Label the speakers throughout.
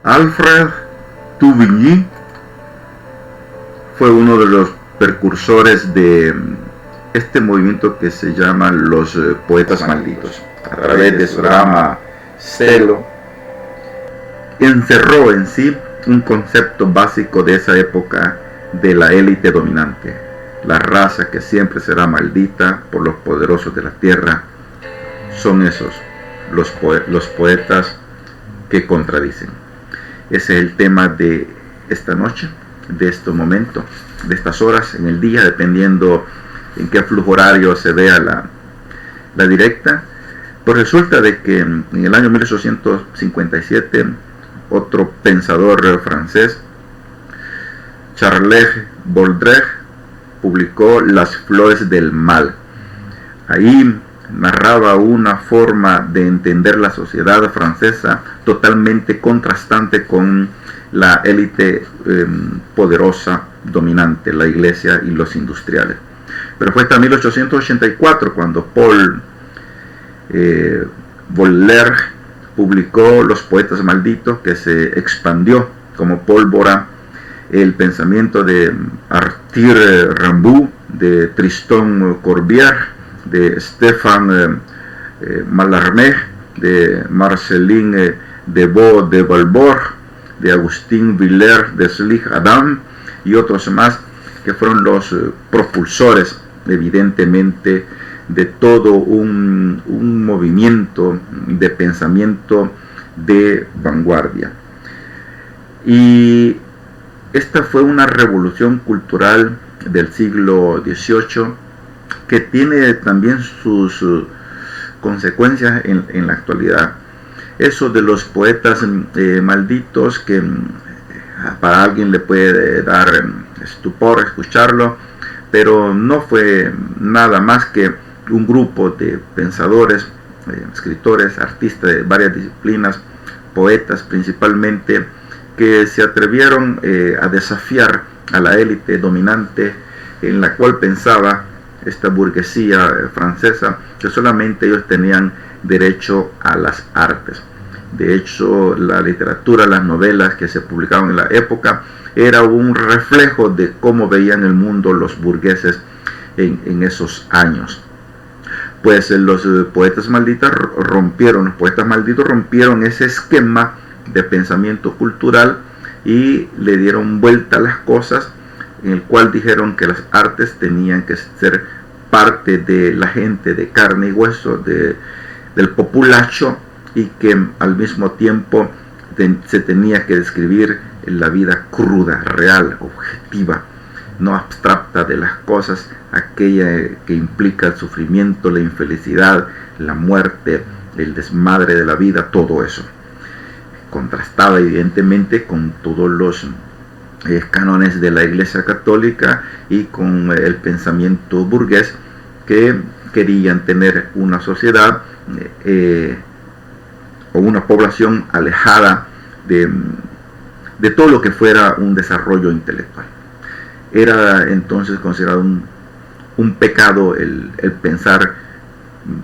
Speaker 1: Alfred Touvigny fue uno de los precursores de este movimiento que se llaman los poetas malditos. A través de su drama Stelo, encerró en sí un concepto básico de esa época de la élite dominante, la raza que siempre será maldita por los poderosos de la tierra. Son esos los poetas que contradicen. Ese es el tema de esta noche, de este momento, de estas horas en el día, dependiendo en qué flujo horario se vea la directa. Pues resulta de que en el año 1857 otro pensador francés, Charles Baudelaire, publicó Las flores del mal. Ahí narraba una forma de entender la sociedad francesa totalmente contrastante con la élite poderosa dominante, la iglesia y los industriales. Pero fue hasta 1884 cuando Paul Baudelaire publicó Los poetas malditos, que se expandió como pólvora el pensamiento de Arthur Rimbaud, de Tristan Corbière, de Stéphane Mallarmé, de Marceline Devaux de Valbord, de Agustín Villers de Slig-Adam y otros más, que fueron los propulsores evidentemente de todo un movimiento de pensamiento de vanguardia. Y esta fue una revolución cultural del siglo XVIII que tiene también sus consecuencias en la actualidad. Eso de los poetas malditos, que para alguien le puede dar estupor escucharlo, pero no fue nada más que un grupo de pensadores, escritores, artistas de varias disciplinas, poetas principalmente, que se atrevieron a desafiar a la élite dominante, en la cual pensaba esta burguesía francesa que solamente ellos tenían derecho a las artes. De hecho, la literatura, las novelas que se publicaban en la época era un reflejo de cómo veían el mundo los burgueses en esos años. Pues los poetas malditos rompieron ese esquema de pensamiento cultural y le dieron vuelta a las cosas, en el cual dijeron que las artes tenían que ser parte de la gente de carne y hueso, del populacho, y que al mismo tiempo se tenía que describir la vida cruda, real, objetiva, no abstracta de las cosas, aquella que implica el sufrimiento, la infelicidad, la muerte, el desmadre de la vida, todo eso. Contrastaba evidentemente con todos los cánones de la Iglesia Católica y con el pensamiento burgués, que querían tener una sociedad o una población alejada de todo lo que fuera un desarrollo intelectual. Era entonces considerado un pecado el pensar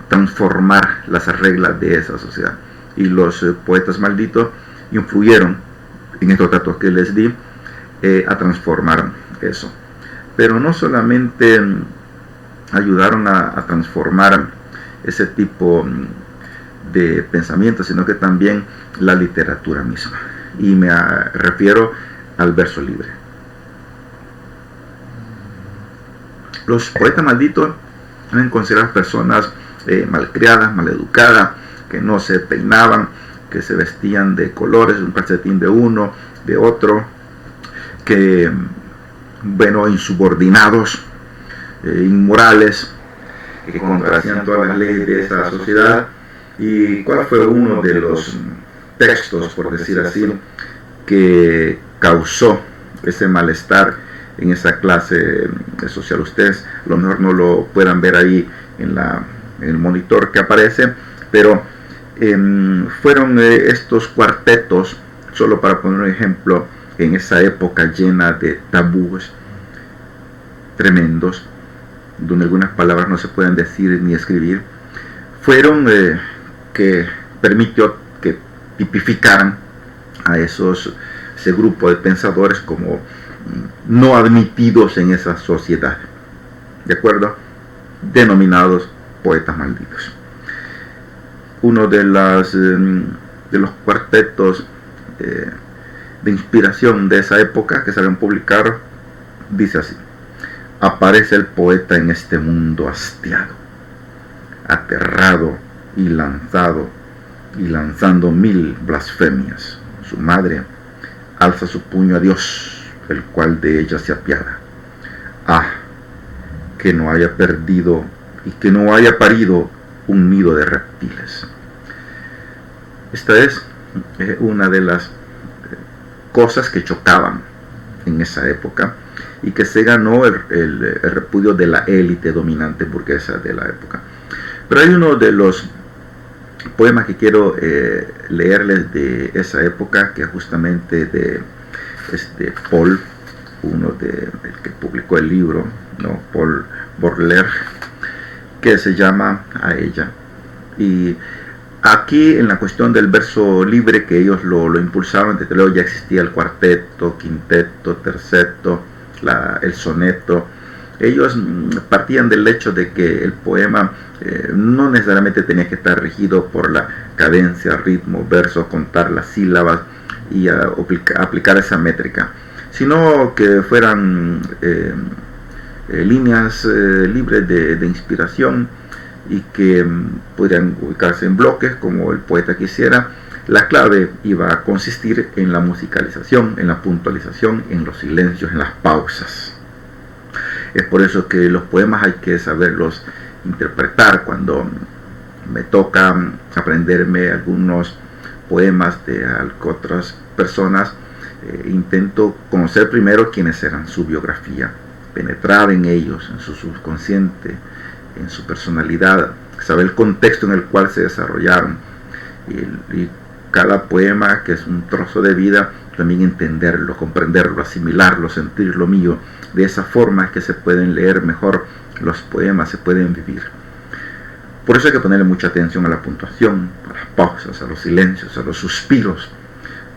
Speaker 1: transformar las reglas de esa sociedad. Y los poetas malditos influyeron en estos datos que les di a transformar eso. Pero no solamente ayudaron a transformar ese tipo de pensamiento, sino que también la literatura misma. Y me refiero al verso libre. Los poetas malditos eran consideradas personas malcriadas, maleducadas, que no se peinaban, que se vestían de colores, un calcetín de uno, de otro, que, bueno, insubordinados, inmorales, que contrahacían todas las leyes de esa sociedad. ¿Y cuál fue uno de los textos, por decir así, que causó ese malestar en esa clase social? Ustedes a lo mejor no lo puedan ver ahí en el monitor que aparece, pero fueron estos cuartetos, solo para poner un ejemplo, en esa época llena de tabúes tremendos, donde algunas palabras no se pueden decir ni escribir, fueron que permitió que tipificaran a ese grupo de pensadores como no admitidos en esa sociedad, ¿de acuerdo? Denominados poetas malditos. Uno de los cuartetos de inspiración de esa época que se habían publicado dice así: aparece el poeta en este mundo hastiado, aterrado y lanzando 1000 blasfemias. Su madre alza su puño a Dios, el cual de ella se apiada. Ah, que no haya perdido y que no haya parido un nido de reptiles. Esta es una de las cosas que chocaban en esa época y que se ganó el repudio de la élite dominante burguesa de la época. Pero hay uno de los poemas que quiero leerles de esa época, que es justamente de Paul, el que publicó el libro, ¿no? Paul Bourlaire, que se llama A ella. Y aquí, en la cuestión del verso libre, que ellos lo impulsaban, desde luego ya existía el cuarteto, quinteto, terceto, el soneto. Ellos partían del hecho de que el poema no necesariamente tenía que estar regido por la cadencia, ritmo, verso, contar las sílabas y aplicar esa métrica, sino que fueran líneas libres de inspiración y que podrían ubicarse en bloques como el poeta quisiera. La clave iba a consistir en la musicalización, en la puntualización, en los silencios, en las pausas. Es por eso que los poemas hay que saberlos interpretar. Cuando me toca aprenderme algunos poemas de otras personas, intento conocer primero quiénes eran, su biografía, penetrar en ellos, en su subconsciente, en su personalidad, saber el contexto en el cual se desarrollaron, y cada poema, que es un trozo de vida, también entenderlo, comprenderlo, asimilarlo, sentir lo mío. De esa forma es que se pueden leer mejor los poemas, se pueden vivir. Por eso hay que ponerle mucha atención a la puntuación, a las pausas, a los silencios, a los suspiros,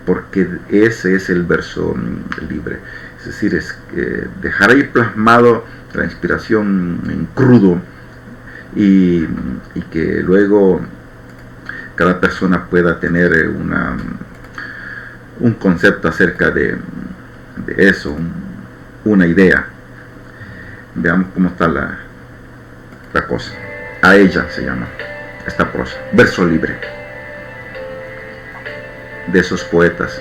Speaker 1: porque ese es el verso libre. Es decir, es dejar ahí plasmado la inspiración en crudo, y que luego cada persona pueda tener un concepto acerca de eso, una idea. Veamos cómo está la cosa. A ella se llama esta prosa, verso libre, de esos poetas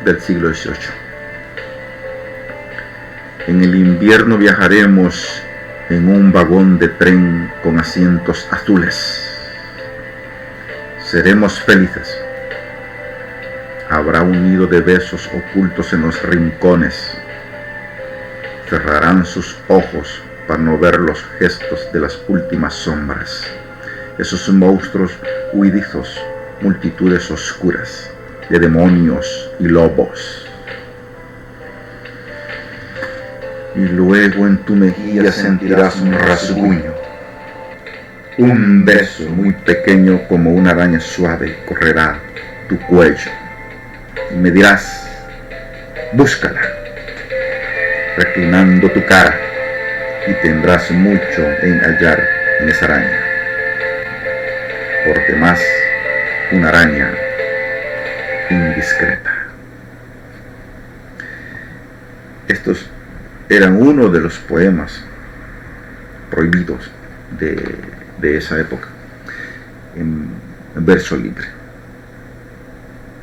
Speaker 1: del siglo XVIII. En el invierno viajaremos en un vagón de tren con asientos azules. Seremos felices. Habrá un nido de besos ocultos en los rincones. Cerrarán sus ojos para no ver los gestos de las últimas sombras, esos monstruos huidizos, multitudes oscuras de demonios y lobos. Y luego en tu mejilla sentirás un rasguño. Un beso muy pequeño como una araña suave correrá tu cuello. Y me dirás, búscala, reclinando tu cara, y tendrás mucho en hallar en esa araña. Por demás, una araña indiscreta. Estos eran uno de los poemas prohibidos de esa época, en verso libre.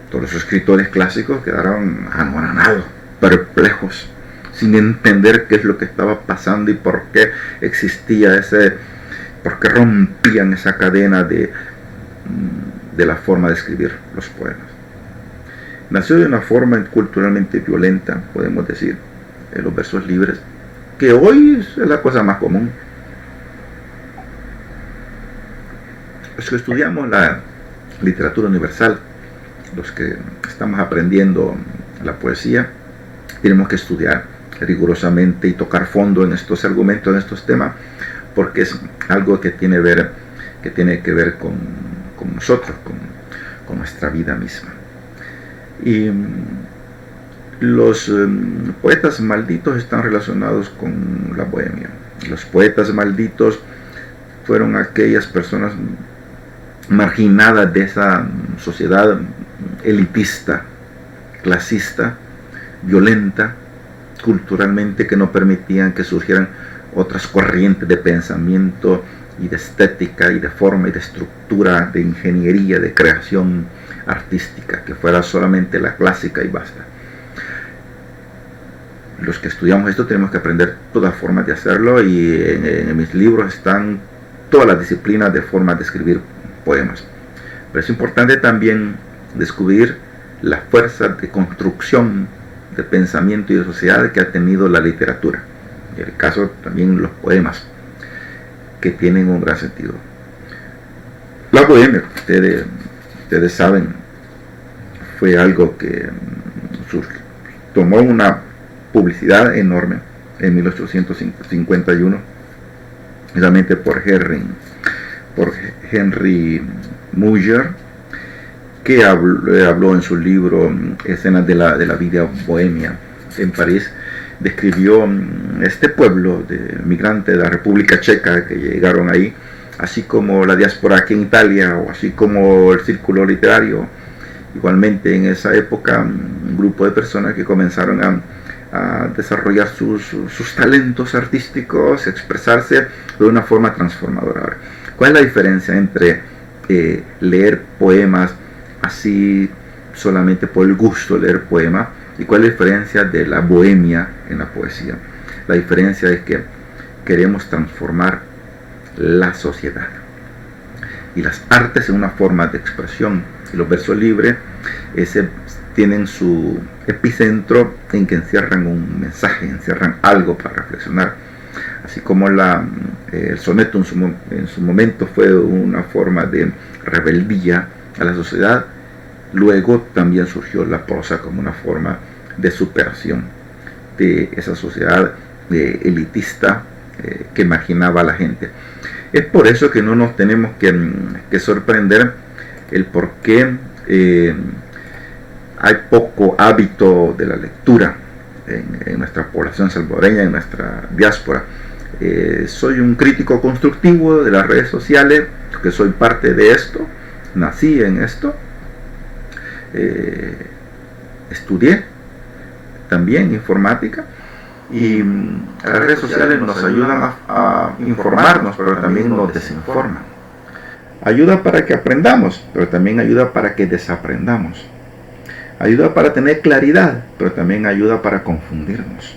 Speaker 1: Todos los escritores clásicos quedaron anonadados, perplejos, sin entender qué es lo que estaba pasando y por qué existía por qué rompían esa cadena de la forma de escribir los poemas. Nació de una forma culturalmente violenta, podemos decir, en los versos libres, que hoy es la cosa más común. Los que estudiamos la literatura universal, los que estamos aprendiendo la poesía, tenemos que estudiar rigurosamente y tocar fondo en estos argumentos, en estos temas, porque es algo que tiene que ver con nosotros, con nuestra vida misma. Y los poetas malditos están relacionados con la bohemia. Los poetas malditos fueron aquellas personas marginadas de esa sociedad elitista, clasista, violenta, culturalmente, que no permitían que surgieran otras corrientes de pensamiento y de estética y de forma y de estructura, de ingeniería, de creación artística, que fuera solamente la clásica y basta. Los que estudiamos esto tenemos que aprender todas formas de hacerlo, y en mis libros están todas las disciplinas de formas de escribir poemas. Pero es importante también descubrir la fuerza de construcción de pensamiento y de sociedad que ha tenido la literatura. En el caso también los poemas, que tienen un gran sentido. La bohemia, ustedes saben, fue algo que tomó una publicidad enorme en 1851, realmente por Henry Murger, que habló en su libro Escenas de la vida bohemia en París. Describió este pueblo de migrantes de la República Checa que llegaron ahí, así como la diáspora aquí en Italia, o así como el círculo literario. Igualmente en esa época, un grupo de personas que comenzaron a desarrollar sus talentos artísticos, expresarse de una forma transformadora. ¿Cuál es la diferencia entre leer poemas así solamente por el gusto de leer poemas, y cuál es la diferencia de la bohemia en la poesía? La diferencia es que queremos transformar la sociedad, y las artes en una forma de expresión, y los versos libres tienen su epicentro en que encierran un mensaje, encierran algo para reflexionar. Así como el soneto en su momento fue una forma de rebeldía a la sociedad, luego también surgió la prosa como una forma de superación de esa sociedad elitista que marginaba a la gente. Es por eso que no nos tenemos que sorprender el por qué hay poco hábito de la lectura en nuestra población salvadoreña, en nuestra diáspora. Soy un crítico constructivo de las redes sociales, que soy parte de esto, nací en esto, estudié también informática, y las redes sociales nos ayudan a informarnos, pero también nos desinforman. Ayuda para que aprendamos, pero también ayuda para que desaprendamos. Ayuda para tener claridad, pero también ayuda para confundirnos.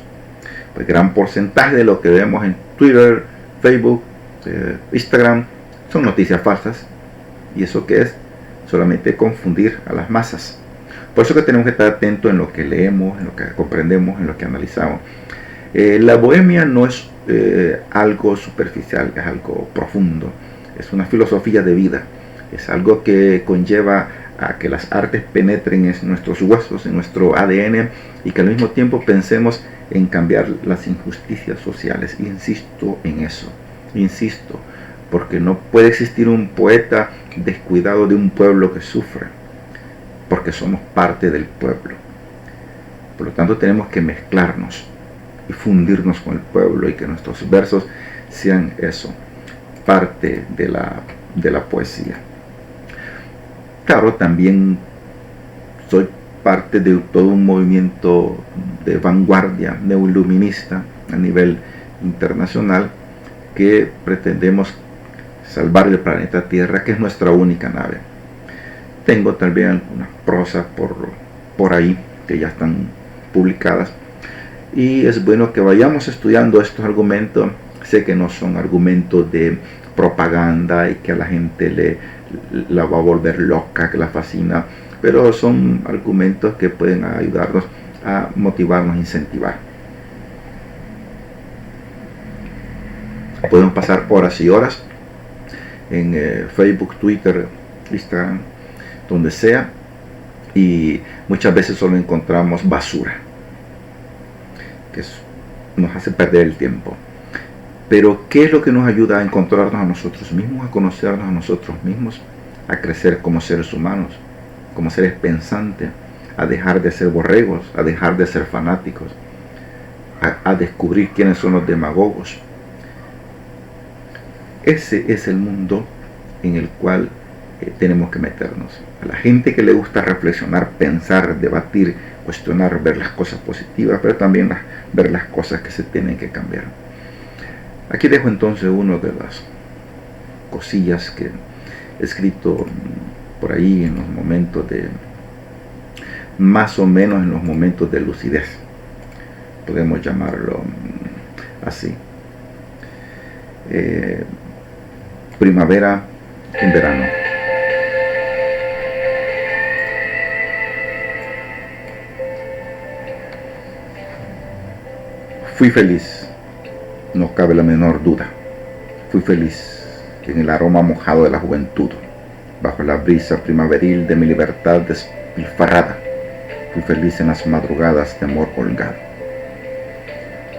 Speaker 1: El gran porcentaje de lo que vemos en Twitter, Facebook, Instagram son noticias falsas. ¿Y eso qué es? Solamente confundir a las masas. Por eso que tenemos que estar atentos en lo que leemos, en lo que comprendemos, en lo que analizamos. La bohemia no es algo superficial, es algo profundo. Es una filosofía de vida. Es algo que conlleva a que las artes penetren en nuestros huesos, en nuestro ADN, y que al mismo tiempo pensemos en cambiar las injusticias sociales. Insisto en eso, insisto, porque no puede existir un poeta descuidado de un pueblo que sufre, porque somos parte del pueblo. Por lo tanto, tenemos que mezclarnos y fundirnos con el pueblo, y que nuestros versos sean eso, parte de la poesía. Claro, también soy parte de todo un movimiento de vanguardia neoiluminista a nivel internacional, que pretendemos salvar el planeta Tierra, que es nuestra única nave. Tengo también algunas prosas por ahí que ya están publicadas, y es bueno que vayamos estudiando estos argumentos. Sé que no son argumentos de propaganda y que a la gente la va a volver loca, que la fascina, pero son argumentos que pueden ayudarnos a motivarnos, incentivar. Podemos pasar horas y horas en Facebook, Twitter, Instagram, donde sea, y muchas veces solo encontramos basura que nos hace perder el tiempo. Pero ¿qué es lo que nos ayuda a encontrarnos a nosotros mismos, a conocernos a nosotros mismos, a crecer como seres humanos, como seres pensantes, a dejar de ser borregos, a dejar de ser fanáticos, a descubrir quiénes son los demagogos. Ese es el mundo en el cual tenemos que meternos. A la gente que le gusta reflexionar, pensar, debatir, cuestionar, ver las cosas positivas, pero también ver las cosas que se tienen que cambiar. Aquí dejo entonces una de las cosillas que he escrito por ahí en los momentos de, más o menos en los momentos de lucidez, podemos llamarlo así. Primavera en verano. Fui feliz, no cabe la menor duda. Fui feliz en el aroma mojado de la juventud, bajo la brisa primaveril de mi libertad despilfarrada. Fui feliz en las madrugadas de amor holgado.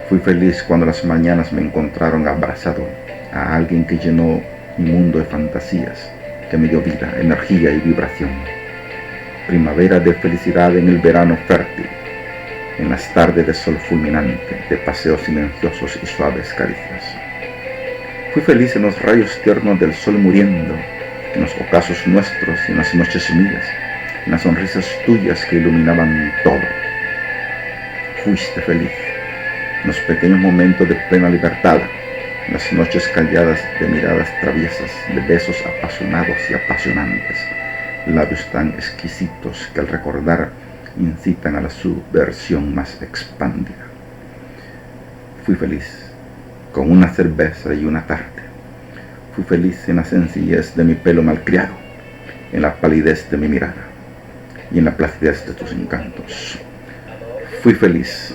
Speaker 1: Fui feliz cuando las mañanas me encontraron abrazado a alguien que llenó mi mundo de fantasías, que me dio vida, energía y vibración. Primavera de felicidad en el verano fértil, en las tardes de sol fulminante, de paseos silenciosos y suaves caricias. Fui feliz en los rayos tiernos del sol muriendo, en los ocasos nuestros y en las noches mías, en las sonrisas tuyas que iluminaban todo. Fuiste feliz en los pequeños momentos de plena libertad, en las noches calladas de miradas traviesas, de besos apasionados y apasionantes, labios tan exquisitos que al recordar incitan a la subversión más expandida. Fui feliz con una cerveza y una tarde. Fui feliz en la sencillez de mi pelo malcriado, en la palidez de mi mirada y en la placidez de tus encantos. Fui feliz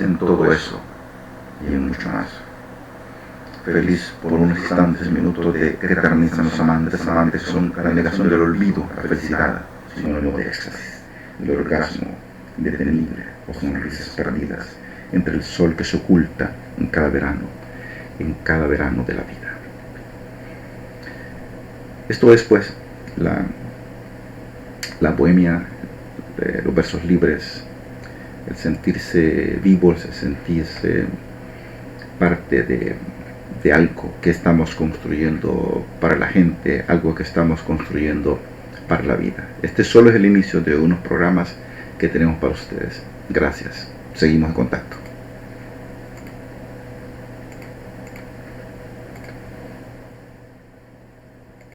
Speaker 1: en todo eso y en mucho más. Feliz por unos instantes, minutos que eternizan los amantes son la negación del olvido, la felicidad, sinónimo de éxtasis, el orgasmo indetenible o sonrisas perdidas entre el sol que se oculta en cada verano de la vida. Esto es pues la bohemia, los versos libres, el sentirse vivos, el sentirse parte de algo que estamos construyendo para la gente, algo que estamos construyendo para la vida. Este solo es el inicio de unos programas que tenemos para ustedes. Gracias. Seguimos en contacto.